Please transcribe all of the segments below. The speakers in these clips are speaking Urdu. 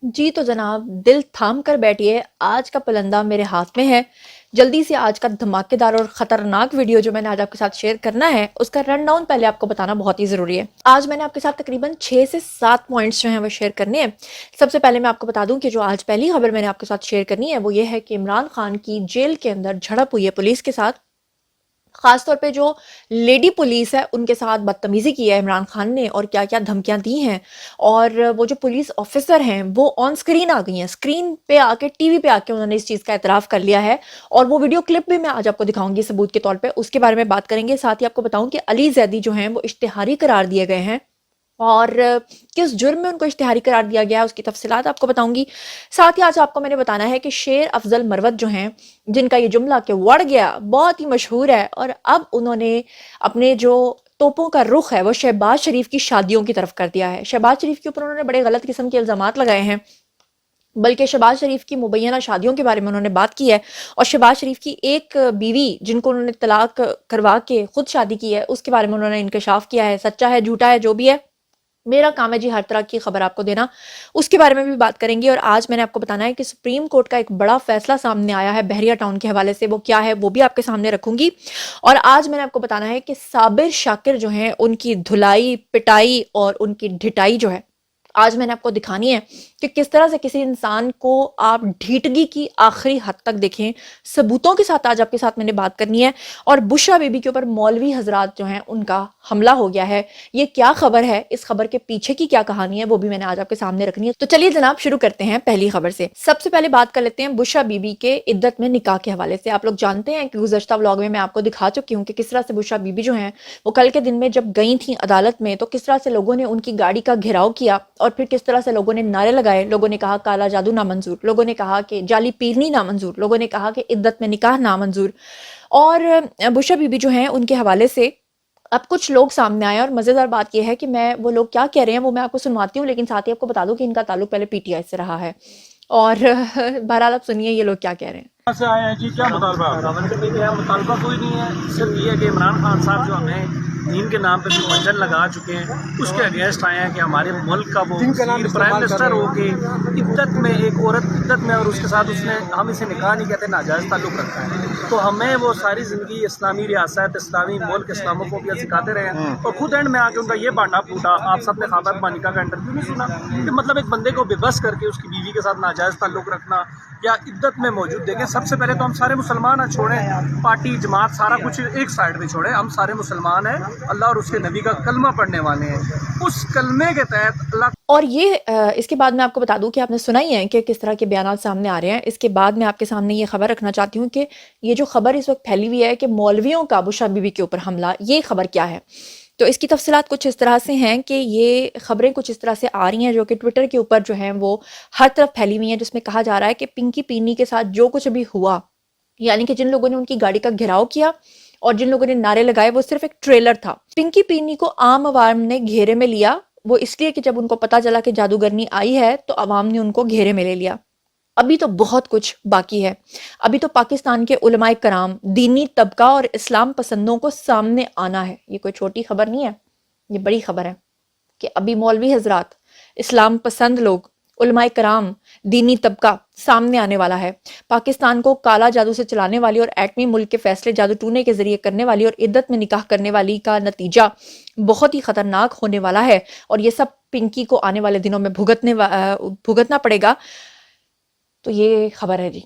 جی تو جناب دل تھام کر بیٹھیے، آج کا پلندہ میرے ہاتھ میں ہے۔ جلدی سے آج کا دھماکے دار اور خطرناک ویڈیو جو میں نے آج آپ کے ساتھ شیئر کرنا ہے اس کا رن ڈاؤن پہلے آپ کو بتانا بہت ہی ضروری ہے۔ آج میں نے آپ کے ساتھ تقریباً 6 سے 7 پوائنٹس جو ہیں وہ شیئر کرنے ہیں۔ سب سے پہلے میں آپ کو بتا دوں کہ جو آج پہلی خبر میں نے آپ کے ساتھ شیئر کرنی ہے وہ یہ ہے کہ عمران خان کی جیل کے اندر جھڑپ ہوئی ہے پولیس کے ساتھ۔ خاص طور پہ جو لیڈی پولیس ہے ان کے ساتھ بدتمیزی کی ہے عمران خان نے اور کیا کیا دھمکیاں دی ہیں، اور وہ جو پولیس آفیسر ہیں وہ آن سکرین آ گئی ہیں، سکرین پہ آ کے ٹی وی پہ آ کے انہوں نے اس چیز کا اعتراف کر لیا ہے، اور وہ ویڈیو کلپ بھی میں آج آپ کو دکھاؤں گی ثبوت کے طور پہ، اس کے بارے میں بات کریں گے۔ ساتھ ہی آپ کو بتاؤں کہ علی زیدی جو ہیں وہ اشتہاری قرار دیے گئے ہیں، اور کس جرم میں ان کو اشتہاری قرار دیا گیا ہے اس کی تفصیلات آپ کو بتاؤں گی۔ ساتھ ہی آج آپ کو میں نے بتانا ہے کہ شیر افضل مروت جو ہیں، جن کا یہ جملہ کہ وڑ گیا بہت ہی مشہور ہے، اور اب انہوں نے اپنے جو توپوں کا رخ ہے وہ شہباز شریف کی شادیوں کی طرف کر دیا ہے۔ شہباز شریف کے اوپر انہوں نے بڑے غلط قسم کے الزامات لگائے ہیں، بلکہ شہباز شریف کی مبینہ شادیوں کے بارے میں انہوں نے بات کی ہے، اور شہباز شریف کی ایک بیوی جن کو انہوں نے طلاق کروا کے خود شادی کی ہے اس کے بارے میں انہوں نے انکشاف کیا ہے۔ سچا ہے جھوٹا ہے جو بھی ہے، میرا کام ہے جی ہر طرح کی خبر آپ کو دینا، اس کے بارے میں بھی بات کریں گے۔ اور آج میں نے آپ کو بتانا ہے کہ سپریم کورٹ کا ایک بڑا فیصلہ سامنے آیا ہے بحریہ ٹاؤن کے حوالے سے، وہ کیا ہے وہ بھی آپ کے سامنے رکھوں گی۔ اور آج میں نے آپ کو بتانا ہے کہ صابر شاکر جو ہیں ان کی دھلائی پٹائی اور ان کی ڈھٹائی جو ہے آج میں نے آپ کو دکھانی ہے کہ کس طرح سے کسی انسان کو آپ ڈھیٹگی کی آخری حد تک دیکھیں، ثبوتوں کے ساتھ آج آپ کے ساتھ میں نے بات کرنی ہے۔ اور بشرا بی بی کے اوپر مولوی حضرات جو ہیں ان کا حملہ ہو گیا ہے، یہ کیا خبر ہے، اس خبر کے پیچھے کی کیا کہانی ہے وہ بھی میں نے آج آپ کے سامنے رکھنی ہے۔ تو چلیے جناب شروع کرتے ہیں پہلی خبر سے۔ سب سے پہلے بات کر لیتے ہیں بشرا بی بی کے عدت میں نکاح کے حوالے سے۔ آپ لوگ جانتے ہیں کہ گزشتہ ولاگ میں آپ کو دکھا چکی ہوں کہ کس طرح سے بشرا بی بی جو ہیں وہ کل کے دن میں جب گئی تھیں عدالت میں تو کس طرح سے لوگوں نے ان کی گاڑی کا گھیراؤ کیا، اور پھر کس طرح سے لوگوں نے نعرے لگائے، لوگوں نے کہا کالا جادو نامنظور، لوگوں نے کہا کہ جعلی پیرنی نامنظور، لوگوں نے کہا کہ عدت میں نکاح نامنظور۔ اور بشرا بی بی جو ہیں ان کے حوالے سے اب کچھ لوگ سامنے آئے، اور مزیدار بات یہ ہے کہ میں وہ لوگ کیا کہہ رہے ہیں وہ میں آپ کو سنواتی ہوں، لیکن ساتھ ہی آپ کو بتا دوں کہ ان کا تعلق پہلے پی ٹی آئی سے رہا ہے، اور بہرحال آپ سنیے یہ لوگ کیا کہہ رہے ہیں۔ کہاں سے آئے ہیں جی؟ کیا مطالبہ؟ مطالبہ کوئی نہیں ہے، صرف یہ ہے کہ عمران خان صاحب جو ہمیں دین کے نام پہ جو منجن لگا چکے ہیں اس کے اگینسٹ آئے ہیں کہ ہمارے ملک کا وہ وزیر پرائم منسٹر ہو کے عدت میں ایک عورت عدت میں اور اس کے ساتھ اس نے ہم اسے نکاح نہیں کہتے ناجائز تعلق رکھا ہے، تو ہمیں وہ ساری زندگی اسلامی ریاست اسلامی ملک اسلامو فوبیا سکھاتے رہے ہیں، اور خود اینڈ میں آ کے ان کا یہ بانڈا پھوٹا۔ آپ سب نے خاطر مانیکا کا انٹرویو نہیں سنا کہ مطلب ایک بندے کو بے بس کر کے اس کی بیوی کے ساتھ ناجائز تعلق رکھنا یا عدت میں موجود دیکھیں۔ سب سے پہلے تو ہم سارے مسلمان ہیں، چھوڑیں پارٹی جماعت سارا کچھ ایک سائڈ میں چھوڑیں، ہم سارے مسلمان ہیں، اللہ اور اس کے نبی کا کلمہ پڑھنے والے ہیں، اس کلمے کے تحت اللہ۔ اور یہ اس کے بعد میں آپ کو بتا دوں کہ آپ نے سنا ہی ہے کہ کس طرح کے بیانات سامنے آ رہے ہیں۔ اس کے بعد میں آپ کے سامنے یہ خبر رکھنا چاہتی ہوں کہ یہ جو خبر اس وقت پھیلی ہوئی ہے کہ مولویوں کا بشرا بی بی کے اوپر حملہ، یہ خبر کیا ہے؟ تو اس کی تفصیلات کچھ اس طرح سے ہیں کہ یہ خبریں کچھ اس طرح سے آ رہی ہیں جو کہ ٹویٹر کے اوپر جو ہیں وہ ہر طرف پھیلی ہوئی ہیں، جس میں کہا جا رہا ہے کہ پنکی پینی کے ساتھ جو کچھ ابھی ہوا، یعنی کہ جن لوگوں نے ان کی گاڑی کا گھیراؤ کیا اور جن لوگوں نے نعرے لگائے، وہ صرف ایک ٹریلر تھا۔ پنکی پینی کو عام عوام نے گھیرے میں لیا، وہ اس لیے کہ جب ان کو پتا چلا کہ جادوگرنی آئی ہے تو عوام نے ان کو گھیرے میں لے لیا۔ ابھی تو بہت کچھ باقی ہے، ابھی تو پاکستان کے علماء کرام، دینی طبقہ اور اسلام پسندوں کو سامنے آنا ہے۔ یہ کوئی چھوٹی خبر نہیں ہے، یہ بڑی خبر ہے کہ ابھی مولوی حضرات، اسلام پسند لوگ، علماء کرام، دینی طبقہ سامنے آنے والا ہے۔ پاکستان کو کالا جادو سے چلانے والی اور ایٹمی ملک کے فیصلے جادو ٹونے کے ذریعے کرنے والی اور عدت میں نکاح کرنے والی کا نتیجہ بہت ہی خطرناک ہونے والا ہے، اور یہ سب پنکی کو آنے والے دنوں میں بھگتنا پڑے گا۔ تو یہ خبر ہے جی۔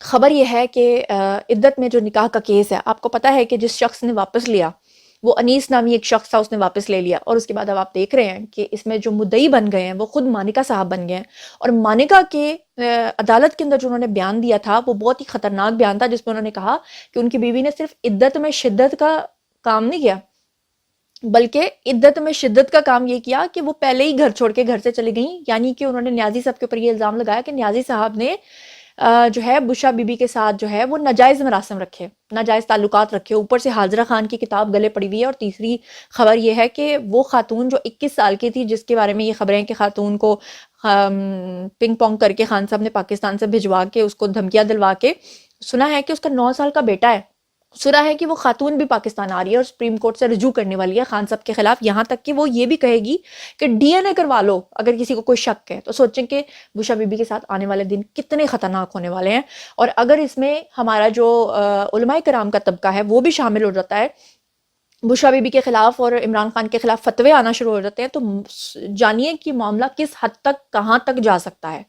خبر یہ ہے کہ عدت میں جو نکاح کا کیس ہے، آپ کو پتا ہے کہ جس شخص نے واپس لیا وہ انیس نامی ایک شخص تھا، اس نے واپس لے لیا، اور اس کے بعد اب آپ دیکھ رہے ہیں کہ اس میں جو مدعی بن گئے ہیں وہ خود مانیکا صاحب بن گئے ہیں، اور مانیکا کے عدالت کے اندر جو انہوں نے بیان دیا تھا وہ بہت ہی خطرناک بیان تھا، جس میں انہوں نے کہا کہ ان کی بیوی نے صرف عدت میں شدت کا کام نہیں کیا، بلکہ عدت میں شدت کا کام یہ کیا کہ وہ پہلے ہی گھر چھوڑ کے گھر سے چلی گئیں، یعنی کہ انہوں نے نیازی صاحب کے اوپر یہ الزام لگایا کہ نیازی صاحب نے جو ہے بشرا بی بی کے ساتھ جو ہے وہ ناجائز مراسم رکھے، ناجائز تعلقات رکھے، اوپر سے حاضرہ خان کی کتاب گلے پڑی ہوئی ہے۔ اور تیسری خبر یہ ہے کہ وہ خاتون جو 21 سال کی تھی، جس کے بارے میں یہ خبریں ہیں کہ خاتون کو پنگ پونگ کر کے خان صاحب نے پاکستان سے بھجوا کے اس کو دھمکیاں دلوا کے، سنا ہے کہ اس کا 9 سال کا بیٹا ہے، سنا ہے کہ وہ خاتون بھی پاکستان آ رہی ہے اور سپریم کورٹ سے رجوع کرنے والی ہے خان صاحب کے خلاف، یہاں تک کہ وہ یہ بھی کہے گی کہ ڈی این اے کروا لو اگر کسی کو کوئی شک ہے۔ تو سوچیں کہ بشرا بی بی کے ساتھ آنے والے دن کتنے خطرناک ہونے والے ہیں، اور اگر اس میں ہمارا جو علماء کرام کا طبقہ ہے وہ بھی شامل ہو جاتا ہے، بشرا بی بی کے خلاف اور عمران خان کے خلاف فتوے آنا شروع ہو جاتے ہیں، تو جانیے کہ معاملہ کس حد تک کہاں تک جا سکتا ہے،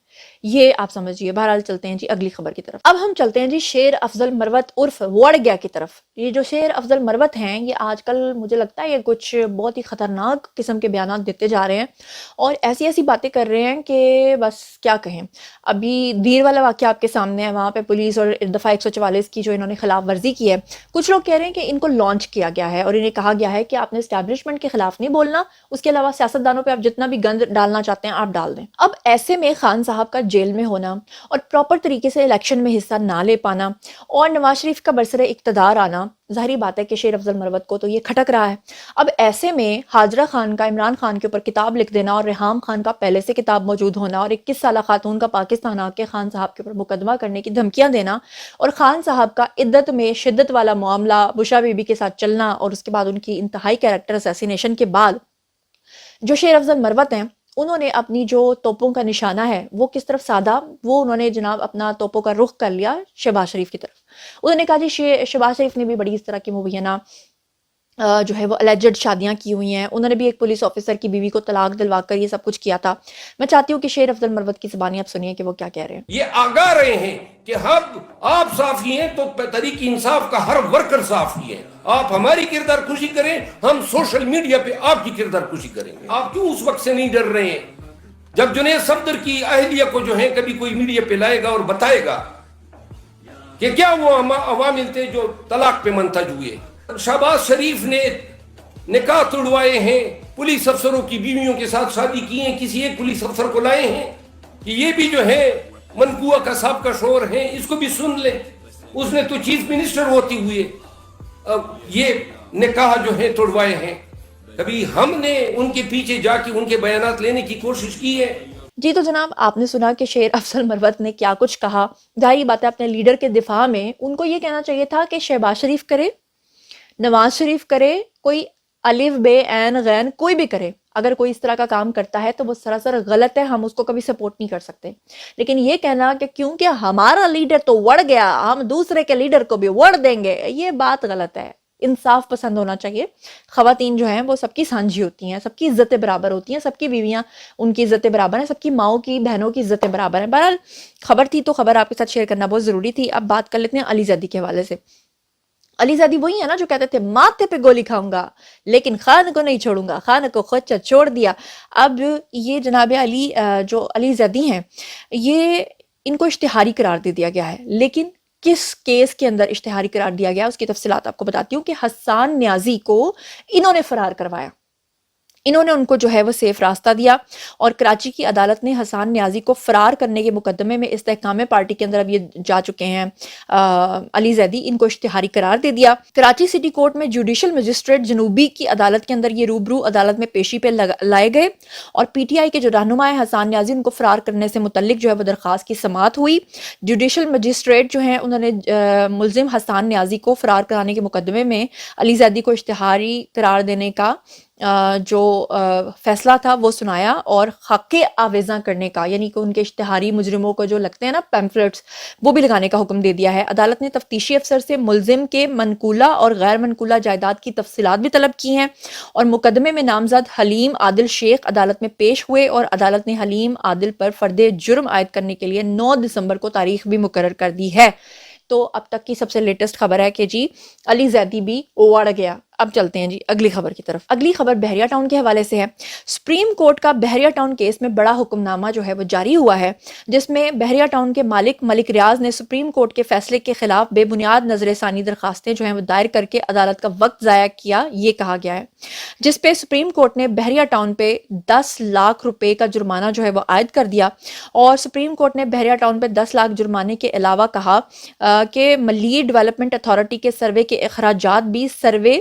یہ آپ سمجھیے۔ بہرحال چلتے ہیں جی اگلی خبر کی طرف۔ اب ہم چلتے ہیں جی شیر افضل مروت عرف وڑ گیا کی طرف۔ یہ جو شیر افضل مروت ہیں یہ آج کل مجھے لگتا ہے یہ کچھ بہت ہی خطرناک قسم کے بیانات دیتے جا رہے ہیں اور ایسی ایسی باتیں کر رہے ہیں کہ بس کیا کہیں۔ ابھی دیر والا واقعہ آپ کے سامنے ہے، وہاں پہ پولیس اور دفعہ 144 کی جو انہوں نے خلاف ورزی کی ہے، کچھ لوگ کہہ رہے ہیں کہ ان کو لانچ کیا گیا ہے اور انہیں کہا گیا ہے کہ آپ نے اسٹیبلشمنٹ کے خلاف نہیں بولنا، اس کے علاوہ سیاستدانوں پہ آپ جتنا بھی گند ڈالنا چاہتے ہیں آپ ڈال دیں۔ اب ایسے میں خان صاحب کا جیل میں ہونا اور پراپر طریقے سے الیکشن میں حصہ نہ لے پانا اور نواز شریف کا برسر اقتدار آنا، ظاہری بات ہے کہ شیر افضل مروت کو تو یہ کھٹک رہا ہے۔ اب ایسے میں حاجرہ خان کا عمران خان کے اوپر کتاب لکھ دینا اور ریحام خان کا پہلے سے کتاب موجود ہونا اور 21 سالہ خاتون کا پاکستان آ کے خان صاحب کے اوپر مقدمہ کرنے کی دھمکیاں دینا اور خان صاحب کا عدت میں شدت والا معاملہ بشرا بی بی کے ساتھ چلنا اور اس کے بعد ان کی انتہائی کیریکٹر اسیسینیشن کے بعد جو شیر افضل مروت ہیں انہوں نے اپنی جو توپوں کا نشانہ ہے وہ کس طرف سادہ، وہ انہوں نے جناب اپنا توپوں کا رخ کر لیا شہباز شریف کی طرف۔ انہوں نے کہا جی شہباز شریف نے بھی بڑی اس طرح کی مبینہ جو ہے وہ الیجڈ شادیاں کی ہوئی ہیں، انہوں نے بھی ایک پولیس آفیسر کی بیوی کو طلاق دلوا کر یہ سب کچھ کیا تھا۔ میں چاہتی ہوں کہ شیر افضل مروت کی زبانی آپ سنیے کہ وہ کیا کہہ رہے ہیں۔ یہ آگاہ رہے ہیں کہ آپ صافی ہیں تو تحریک انصاف کا ہر ورکر صافی ہے، آپ ہماری کردار کشی کریں، ہم سوشل میڈیا پہ آپ کی کردار کشی کریں گے۔ آپ کیوں اس وقت سے نہیں ڈر رہے ہیں جب جنید صفدر کی اہلیہ کو جو ہے کبھی کوئی میڈیا پہ لائے گا اور بتائے گا کہ کیا وہ عوامل تھے جو طلاق پہ منتج ہوئے؟ شہباز شریف نے نکاح توڑوائے ہیں، پولیس افسروں کی بیویوں کے ساتھ شادی کی ہیں، کسی ایک پولیس افسر کو لائے ہیں کہ یہ بھی جو ہے منقوہ کا سابقہ شوہر ہیں، اس کو بھی سن لیں، اس نے تو چیف منسٹر ہوتی ہوئے یہ نکاح جو ہے توڑوائے ہیں۔ کبھی ہم نے ان کے پیچھے جا کے ان کے بیانات لینے کی کوشش کی ہے؟ جی تو جناب آپ نے سنا کہ شیر افضل مروت نے کیا کچھ کہا۔ ظاہری بات ہے اپنے لیڈر کے دفاع میں ان کو یہ کہنا چاہیے تھا کہ شہباز شریف کرے، نواز شریف کرے، کوئی الف بے عین غین کوئی بھی کرے، اگر کوئی اس طرح کا کام کرتا ہے تو وہ سراسر غلط ہے، ہم اس کو کبھی سپورٹ نہیں کر سکتے۔ لیکن یہ کہنا کہ کیونکہ ہمارا لیڈر تو وڑ گیا ہم دوسرے کے لیڈر کو بھی وڑ دیں گے، یہ بات غلط ہے۔ انصاف پسند ہونا چاہیے۔ خواتین جو ہیں وہ سب کی سانجھی ہوتی ہیں، سب کی عزتیں برابر ہوتی ہیں، سب کی بیویاں ان کی عزتیں برابر ہیں، سب کی ماؤں کی بہنوں کی عزتیں برابر ہیں۔ بہرحال خبر تھی تو خبر آپ کے ساتھ شیئر کرنا بہت ضروری تھی۔ اب بات کر لیتے ہیں علی زیدی کے حوالے سے۔ علی زیدی وہی ہے نا جو کہتے تھے ماتھے پہ گولی کھاؤں گا لیکن خان کو نہیں چھوڑوں گا، خان کو خود چھوڑ دیا۔ اب یہ جناب علی جو علی زیدی ہیں یہ ان کو اشتہاری قرار دے دیا گیا ہے، لیکن کس کیس کے اندر اشتہاری قرار دیا گیا اس کی تفصیلات آپ کو بتاتی ہوں کہ حسان نیازی کو انہوں نے فرار کروایا، انہوں نے ان کو جو ہے وہ سیف راستہ دیا اور کراچی کی عدالت نے حسان نیازی کو فرار کرنے کے مقدمے میں استحکام پارٹی کے اندر اب یہ جا چکے ہیں علی زیدی، ان کو اشتہاری قرار دے دیا۔ کراچی سٹی کورٹ میں جوڈیشل مجسٹریٹ جنوبی کی عدالت کے اندر یہ روبرو عدالت میں پیشی پہ لائے گئے اور پی ٹی آئی کے جو رہنما ہے حسان نیازی ان کو فرار کرنے سے متعلق جو ہے وہ درخواست کی سماعت ہوئی۔ جوڈیشل مجسٹریٹ جو ہیں انہوں نے ملزم حسان نیازی کو فرار کرانے کے مقدمے میں علی زیدی کو اشتہاری قرار دینے کا جو فیصلہ تھا وہ سنایا اور خاکے آویزاں کرنے کا، یعنی کہ ان کے اشتہاری مجرموں کو جو لگتے ہیں نا پیمفلیٹس، وہ بھی لگانے کا حکم دے دیا ہے۔ عدالت نے تفتیشی افسر سے ملزم کے منقولہ اور غیر منقولہ جائیداد کی تفصیلات بھی طلب کی ہیں اور مقدمے میں نامزد حلیم عادل شیخ عدالت میں پیش ہوئے اور عدالت نے حلیم عادل پر فرد جرم عائد کرنے کے لیے 9 دسمبر کو تاریخ بھی مقرر کر دی ہے۔ تو اب تک کی سب سے لیٹسٹ خبر ہے کہ جی علی زیدی بھی اوڑ گیا۔ اب چلتے ہیں جی اگلی خبر کی طرف۔ اگلی خبر بحریہ ٹاؤن کے حوالے سے ہے۔ سپریم کورٹ کا بحریہ ٹاؤن کیس میں بڑا حکم نامہ جو ہے وہ جاری ہوا ہے، جس میں بحریہ ٹاؤن کے مالک ملک ریاض نے سپریم کورٹ کے فیصلے کے خلاف بے بنیاد نظر ثانی درخواستیں جو ہیں وہ دائر کر کے عدالت کا وقت ضائع کیا، یہ کہا گیا ہے، جس پہ سپریم کورٹ نے بحریہ ٹاؤن پہ 10 لاکھ روپے کا جرمانہ جو ہے وہ عائد کر دیا اور سپریم کورٹ نے بحریہ ٹاؤن پہ 10 لاکھ جرمانے کے علاوہ کہا کہ ملی ڈیولپمنٹ اتھارٹی کے سروے کے اخراجات بھی سروے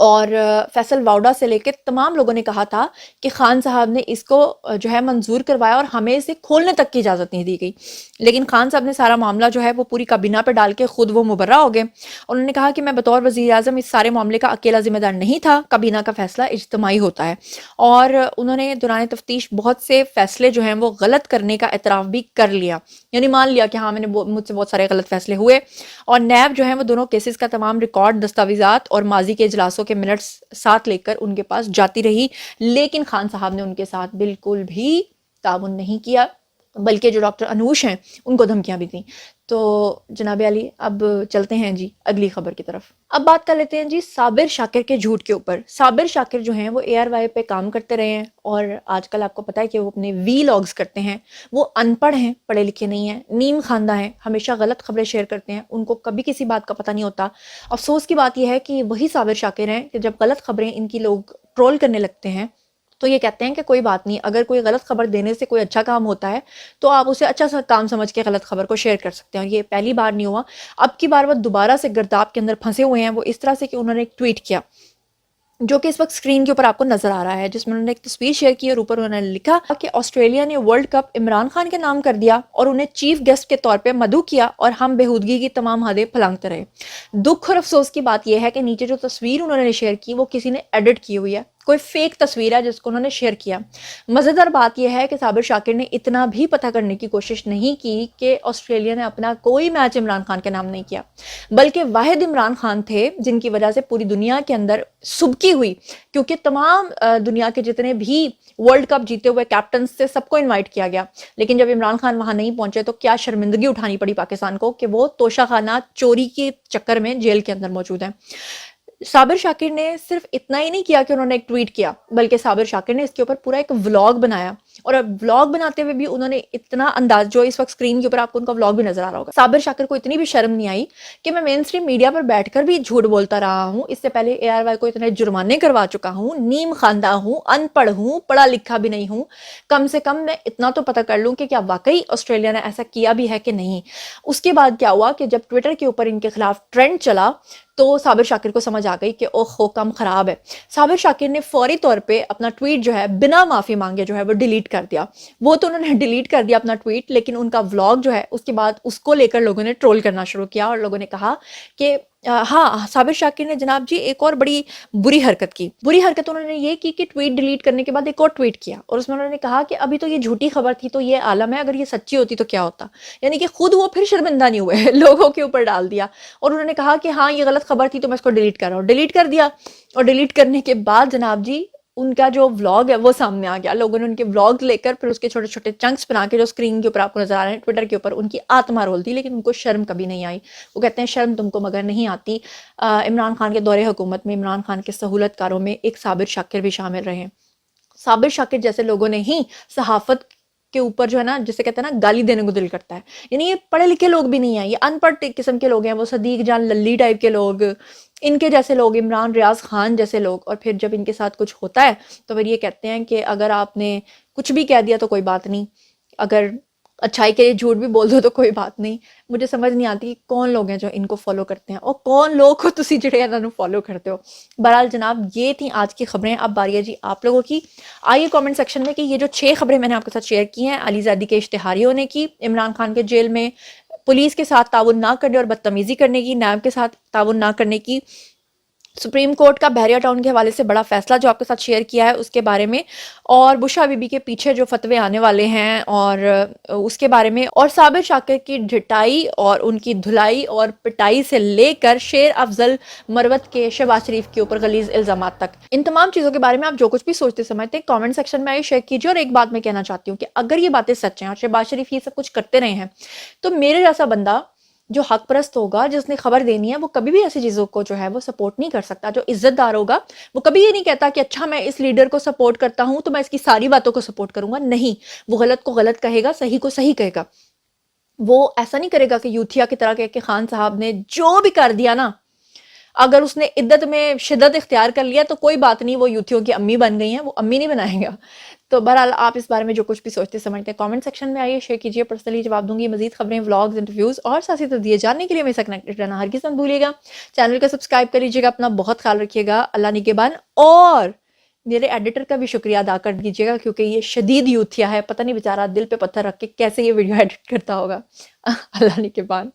اور فیصل واؤڈا سے لے کے تمام لوگوں نے کہا تھا کہ خان صاحب نے اس کو جو ہے منظور کروایا اور ہمیں اسے کھولنے تک کی اجازت نہیں دی گئی. لیکن خان صاحب نے سارا معاملہ جو ہے وہ پوری کابینہ پہ ڈال کے خود وہ مبرہ ہو گئے. انہوں نے کہا کہ میں بطور وزیر اعظم اس سارے معاملے کا اکیلا ذمہ دار نہیں تھا، کابینہ کا فیصلہ اجتماعی ہوتا ہے. اور انہوں نے دوران تفتیش بہت سے فیصلے جو ہیں وہ غلط کرنے کا اعتراف بھی کر لیا، یعنی مان لیا کہ ہاں مجھ سے بہت سارے غلط فیصلے ہوئے. اور نیب جو ہے وہ دونوں کیسز کا تمام ریکارڈ، دستاویزات اور ماضی کے اجلاسوں کے منٹس ساتھ لے کر ان کے پاس جاتی رہی. لیکن خان صاحب نے ان کے ساتھ بالکل بھی تعاون نہیں کیا، بلکہ جو ڈاکٹر انوش ہیں ان کو دھمکیاں بھی دیں. تو جناب علی اب چلتے ہیں جی اگلی خبر کی طرف. اب بات کر لیتے ہیں جی صابر شاکر کے جھوٹ کے اوپر. صابر شاکر جو ہیں وہ ARY پہ کام کرتے رہے ہیں اور آج کل آپ کو پتہ ہے کہ وہ اپنے ویلاگز کرتے ہیں. وہ ان پڑھ ہیں، پڑھے لکھے نہیں ہیں، نیم خواندہ ہیں، ہمیشہ غلط خبریں شیئر کرتے ہیں، ان کو کبھی کسی بات کا پتہ نہیں ہوتا. افسوس کی بات یہ ہے کہ وہی صابر شاکر ہیں کہ جب غلط خبریں ان کی لوگ ٹرول کرنے لگتے ہیں تو یہ کہتے ہیں کہ کوئی بات نہیں، اگر کوئی غلط خبر دینے سے کوئی اچھا کام ہوتا ہے تو آپ اسے اچھا سا کام سمجھ کے غلط خبر کو شیئر کر سکتے ہیں. اور یہ پہلی بار نہیں ہوا، اب کی بار وہ دوبارہ سے گرداب کے اندر پھنسے ہوئے ہیں. وہ اس طرح سے کہ انہوں نے ایک ٹویٹ کیا جو کہ اس وقت اسکرین کے اوپر آپ کو نظر آ رہا ہے، جس میں انہوں نے ایک تصویر شیئر کی اور اوپر انہوں نے لکھا کہ آسٹریلیا نے ورلڈ کپ عمران خان کے نام کر دیا اور انہیں چیف گیسٹ کے طور پہ مدعو کیا اور ہم بےہودگی کی تمام حدیں پھلانگتے رہے. دکھ اور افسوس کی بات یہ ہے کہ نیچے جو تصویر انہوں نے شیئر کی وہ کسی نے ایڈٹ کی ہوئی ہے، کوئی فیک تصویر ہے جس کو انہوں نے شیئر کیا. مزیدار بات یہ ہے کہ صابر شاکر نے اتنا بھی پتہ کرنے کی کوشش نہیں کی کہ آسٹریلیا نے اپنا کوئی میچ عمران خان کے نام نہیں کیا، بلکہ واحد عمران خان تھے جن کی وجہ سے پوری دنیا کے اندر سبکی ہوئی، کیونکہ تمام دنیا کے جتنے بھی ورلڈ کپ جیتے ہوئے کیپٹنز سے سب کو انوائٹ کیا گیا. لیکن جب عمران خان وہاں نہیں پہنچے تو کیا شرمندگی اٹھانی پڑی پاکستان کو کہ وہ توشہ خانہ چوری کے چکر میں جیل کے اندر موجود ہیں. صابر شاکر نے صرف اتنا ہی نہیں کیا کہ انہوں نے ایک ٹویٹ کیا، بلکہ صابر شاکر نے اس کے اوپر پورا ایک ولاگ بنایا. اور ولاگ بناتے ہوئے بھی انہوں نے اتنا انداز، جو اس وقت اسکرین کے اوپر آپ کو ان کا ولاگ بھی نظر آ رہا ہوگا، صابر شاکر کو اتنی بھی شرم نہیں آئی کہ میں مین اسٹریم میڈیا پر بیٹھ کر بھی جھوٹ بولتا رہا ہوں، اس سے پہلے ARY کو اتنے جرمانے کروا چکا ہوں، نیم خواندہ ہوں، ان پڑھ ہوں، پڑھا لکھا بھی نہیں ہوں، کم سے کم میں اتنا تو پتہ کر لوں کہ کیا واقعی آسٹریلیا نے ایسا کیا بھی ہے کہ نہیں. اس کے بعد کیا ہوا کہ جب ٹویٹر کے اوپر ان کے خلاف ٹرینڈ چلا تو صابر شاکر کو سمجھ آ گئی کہ اوہ کم خراب ہے. صابر شاکر نے فوری طور پہ اپنا ٹویٹ جو ہے بنا معافی مانگے جو ہے وہ ڈیلیٹ کر دیا. وہ تو انہوں نے ڈیلیٹ کر دیا اپنا ٹویٹ، لیکن ان کا ولاگ جو ہے اس کے بعد اس کو لے کر لوگوں نے ٹرول کرنا شروع کیا اور لوگوں نے کہا کہ ہاں صابر شاکر نے جناب جی ایک اور بڑی بری حرکت کی. بری حرکت انہوں نے یہ کی کہ ٹویٹ ڈیلیٹ کرنے کے بعد ایک اور ٹویٹ کیا اور اس میں انہوں نے کہا کہ ابھی تو یہ جھوٹی خبر تھی تو یہ عالم ہے، اگر یہ سچی ہوتی تو کیا ہوتا. یعنی کہ خود وہ پھر شرمندہ نہیں ہوئے، لوگوں کے اوپر ڈال دیا اور انہوں نے کہا کہ ہاں یہ غلط خبر تھی تو میں اس کو ڈیلیٹ کر رہا ہوں. ڈیلیٹ کر دیا اور ڈیلیٹ کرنے کے بعد جناب جی ان کا جو ولاگ ہے وہ سامنے آ گیا. لوگوں نے ان کے ولاگ لے کر پھر اس کے چھوٹے چھوٹے چنکس بنا کے جو اسکرین کے اوپر آپ کو نظر آ رہے ہیں ٹویٹر کے اوپر، ان کی آتما رول تھی لیکن ان کو شرم کبھی نہیں آئی. وہ کہتے ہیں شرم تم کو مگر نہیں آتی. عمران خان کے دور حکومت میں عمران خان کے سہولت کاروں میں ایک صابر شاکر بھی شامل رہے. صابر شاکر جیسے لوگوں نے ہی صحافت کے اوپر جو ہے نا، جسے کہتے ہیں نا گالی دینے کو دل کرتا ہے. یعنی یہ پڑھے لکھے لوگ بھی نہیں ہیں، یہ ان پڑھ قسم کے لوگ ہیں، وہ صدیق جان للی ٹائپ کے لوگ، ان کے جیسے لوگ، عمران ریاض خان جیسے لوگ. اور پھر جب ان کے ساتھ کچھ ہوتا ہے تو پھر یہ کہتے ہیں کہ اگر آپ نے کچھ بھی کہہ دیا تو کوئی بات نہیں، اگر اچھائی کے لیے جھوٹ بھی بول دو تو کوئی بات نہیں. مجھے سمجھ نہیں آتی کہ کون لوگ ہیں جو ان کو فالو کرتے ہیں اور کون لوگ کو تسی جڑے انہوں فالو کرتے ہو. بہرحال جناب یہ تھیں آج کی خبریں. اب باری ہے جی آپ لوگوں کی. آئیے کامنٹ سیکشن میں کہ یہ جو 6 خبریں میں نے آپ کے ساتھ شیئر کی ہیں، علی زادی کے اشتہاریوں نے کی، عمران خان کے جیل میں پولیس کے ساتھ تعاون نہ کرنے اور بدتمیزی کرنے کی، نیب کے ساتھ تعاون نہ کرنے کی، سپریم کورٹ کا بحریہ ٹاؤن کے حوالے سے بڑا فیصلہ جو آپ کے ساتھ شیئر کیا ہے اس کے بارے میں، اور بشرا بی بی کے پیچھے جو فتوے آنے والے ہیں اور اس کے بارے میں، اور صابر شاکر کی ڈھٹائی اور ان کی دھلائی اور پٹائی سے لے کر شیر افضل مروت کے شہباز شریف کے اوپر غلیظ الزامات تک. ان تمام چیزوں کے بارے میں آپ جو کچھ بھی سوچتے سمجھتے ہیں کامنٹ سیکشن میں آئیے شیئر کیجیے. اور ایک بات میں کہنا چاہتی ہوں کہ اگر یہ باتیں سچ ہیں اور شہباز شریف یہ سب کچھ کرتے رہے ہیں تو میرے جیسا بندہ جو حق پرست ہوگا، جس نے خبر دینی ہے، وہ کبھی بھی ایسی چیزوں کو جو ہے وہ سپورٹ نہیں کر سکتا. جو عزت دار ہوگا وہ کبھی یہ نہیں کہتا کہ اچھا میں اس لیڈر کو سپورٹ کرتا ہوں تو میں اس کی ساری باتوں کو سپورٹ کروں گا. نہیں، وہ غلط کو غلط کہے گا، صحیح کو صحیح کہے گا. وہ ایسا نہیں کرے گا کہ یوتھیا کی طرح کہ خان صاحب نے جو بھی کر دیا نا اگر اس نے عدت میں شدت اختیار کر لیا تو کوئی بات نہیں, وہ یوتھیوں کی امی بن گئی ہیں, وہ امی نہیں بنائیں گا. تو بہرحال آپ اس بارے میں جو کچھ بھی سوچتے سمجھتے ہیں کامنٹ سیکشن میں آئیے, شیئر کیجیے, پرسنلی جواب دوں گی. مزید خبریں, ولاگز, انٹرویوز اور سیاسی تجزیے جاننے کے لیے میرے ساتھ کنیکٹڈ رہنا ہرگز مت بھولیے گا. چینل کو سبسکرائب کر لیجیے گا, اپنا بہت خیال رکھیے گا, اللہ نگہبان. اور میرے ایڈیٹر کا بھی شکریہ ادا کر دیجیے گا کیونکہ یہ شدید یوتھیا ہے, پتہ نہیں بیچارہ دل پہ پتھر رکھ کے کیسے یہ ویڈیو ایڈٹ کرتا ہوگا. اللہ نگہبان.